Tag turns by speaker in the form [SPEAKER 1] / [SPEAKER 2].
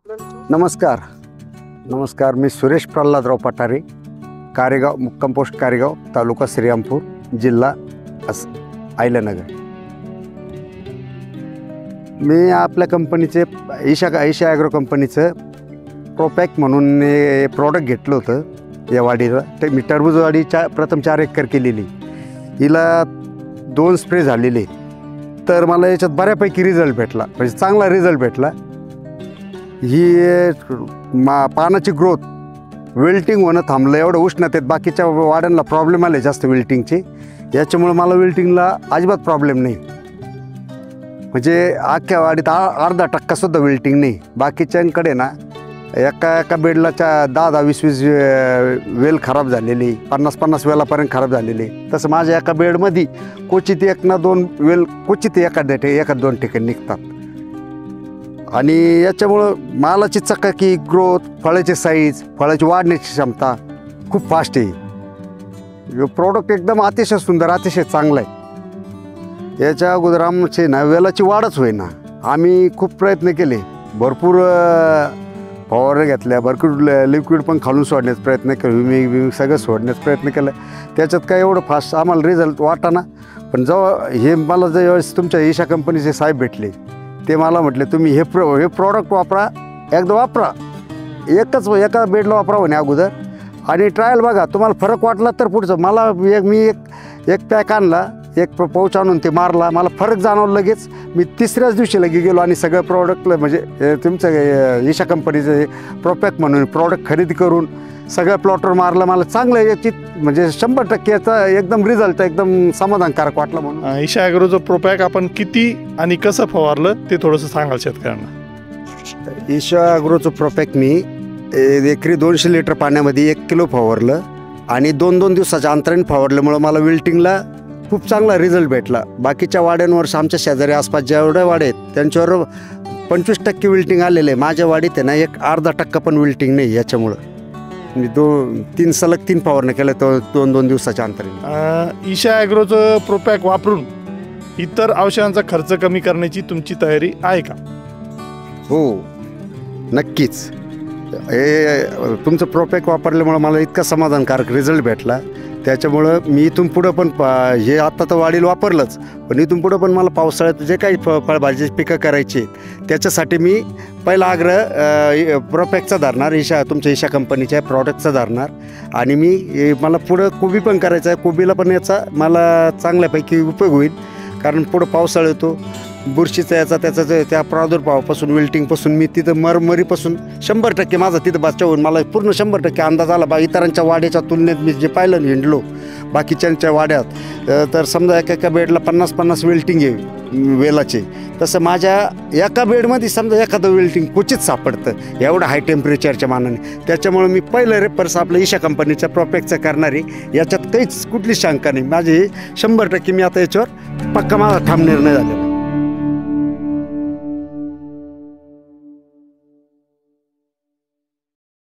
[SPEAKER 1] नमस्कार नमस्कार, मी सुरेश प्रल्हादराव पठारे, कारेगाव, मुक्काम पोस्ट कारेगाव, तालुका श्रीरामपूर, जिल्हा अहिल्यानगर. मी आपल्या कंपनीचे ईशा ॲग्रो कंपनीचं प्रोपॅक म्हणून प्रॉडक्ट घेतलं होतं या वाडीला. ते मी टरबूज वाडीच्या प्रथम 4 एकर केलेली, हिला 2 स्प्रे झालेले. तर मला याच्यात बऱ्यापैकी रिझल्ट भेटला, म्हणजे चांगला रिझल्ट भेटला. ही पानाची ग्रोथ, विल्टिंग होणं थांबलं. एवढं उष्णतेत बाकीच्या वाड्यांना प्रॉब्लेम आले जास्त विल्टिंगचे, याच्यामुळे मला विल्टिंगला अजिबात प्रॉब्लेम नाही. म्हणजे अख्ख्या वाडीत अर्धा टक्कासुद्धा विल्टिंग नाही. बाकीच्यांकडे ना एका बेडला 10-20 वेल खराब झालेली, 50 वेलापर्यंत खराब झालेली. तसं माझ्या एका बेडमध्ये क्वचित 1 ना 2 वेल क्वचित एखाद 2 ठिकाणी निघतात. आणि याच्यामुळं मालाची चकाकी, ग्रोथ, फळाची साईज, फळाची वाढण्याची क्षमता खूप फास्ट आहे. प्रोडक्ट एकदम अतिशय सुंदर, अतिशय चांगलं आहे. याच्या अगोदर आमची ना वेलाची वाढच होईना. आम्ही खूप प्रयत्न केले, भरपूर फवारण्या घेतल्या, भरपूर लिक्विड पण खालून सोडण्याचा प्रयत्न केला, विमी सगळं सोडण्याचा प्रयत्न केला. त्याच्यात काय एवढं फास्ट आम्हाला रिझल्ट वाटाना. पण जेव्हा हे मला ज्यावेळेस तुमच्या ईशा कंपनीचे साहेब भेटले, ते मला म्हटले तुम्ही हे प्रॉडक्ट वापरा, एकदा वापरा, एका बेडला वापरा म्हणे अगोदर, आणि ट्रायल बघा, तुम्हाला फरक वाटला तर पुढचं. मला मी एक पॅक आणला, एक पाऊच आणून ते मारला, मला फरक जाणवला लगेच. मी 3ऱ्याच दिवशी लगे गेलो आणि सगळं प्रॉडक्टला, म्हणजे तुमचं ईशा कंपनीचं प्रोपॅक म्हणून प्रॉडक्ट खरेदी करून सगळं प्लॉटवर मारलं. मला चांगलं याची म्हणजे 100% याचा एकदम रिझल्ट एकदम समाधानकारक वाटला. म्हणून
[SPEAKER 2] ईशा ॲग्रोचं प्रोपॅक आपण किती आणि कसं फवारलं ते थोडंसं सांगाल शेतकऱ्यांना.
[SPEAKER 1] ईशा ॲग्रोचं प्रोपॅक मी एकरी 200 लिटर पाण्यामध्ये 1 किलो फवारलं आणि 2-2 दिवसाच्या अंतराने फवारल्यामुळं मला विल्टिंगला खूप चांगला रिझल्ट भेटला. बाकीच्या वाड्यांवर, आमच्या शेजारी आसपास जेवढ्या वाड्या आहेत त्यांच्यावर 25% विल्टिंग आलेलं आहे. माझ्या वाडीत आहे ना अर्धा टक्का पण विल्टिंग नाही. याच्यामुळं मी 3 सलग 3 फवारण्या केल्या, तो 2-2 दिवसाच्या अंतराने.
[SPEAKER 2] ईशा ॲग्रोचं प्रोपॅक वापरून इतर औषधांचा खर्च कमी करण्याची तुमची तयारी आहे का?
[SPEAKER 1] हो, नक्कीच. हे तुमचं प्रोपॅक वापरल्यामुळं मला इतका समाधानकारक रिझल्ट भेटला. त्याच्यामुळं मी इथून पुढं पण हे आत्ता तर वाढीला वापरलंच, पण इथून पुढं पण मला पावसाळ्यात जे काही फळभाजीची पिकं करायची त्याच्यासाठी मी पहिला आग्रह प्रोपॅकचा धरणार, तुमच्या ईशा कंपनीच्या प्रॉडक्टचा धरणार. आणि मला पुढं कोबी पण करायचं आहे. कोबीला पण याचा मला चांगल्यापैकी उपयोग होईल, कारण पुढं पावसाळा येतो, बुरशीचा त्या प्रादुर्भावापासून, विल्टिंगपासून मी तिथं मरमरीपासून 100% माझा तिथं बचाव होऊन मला पूर्ण 100% अंदाज आला. इतरांच्या वाड्याच्या तुलनेत मी जे पाहिलं हिंडलो बाकीच्यांच्या वाड्यात, तर समजा एका बेडला 50 विल्टिंग आहे वेलाचे, तसं माझ्या एका बेडमध्ये समजा एखादं विल्टिंग क्वचित सापडतं एवढं हाय टेम्परेचरच्या मानाने. त्याच्यामुळे मी पहिलं रेफरन्स आपलं ईशा कंपनीच्या प्रोपॅकचं करणार आहे. याच्यात काहीच कुठली शंका नाही. माझी 100% मी आता याच्यावर पक्का माझा ठाम निर्णय झाला.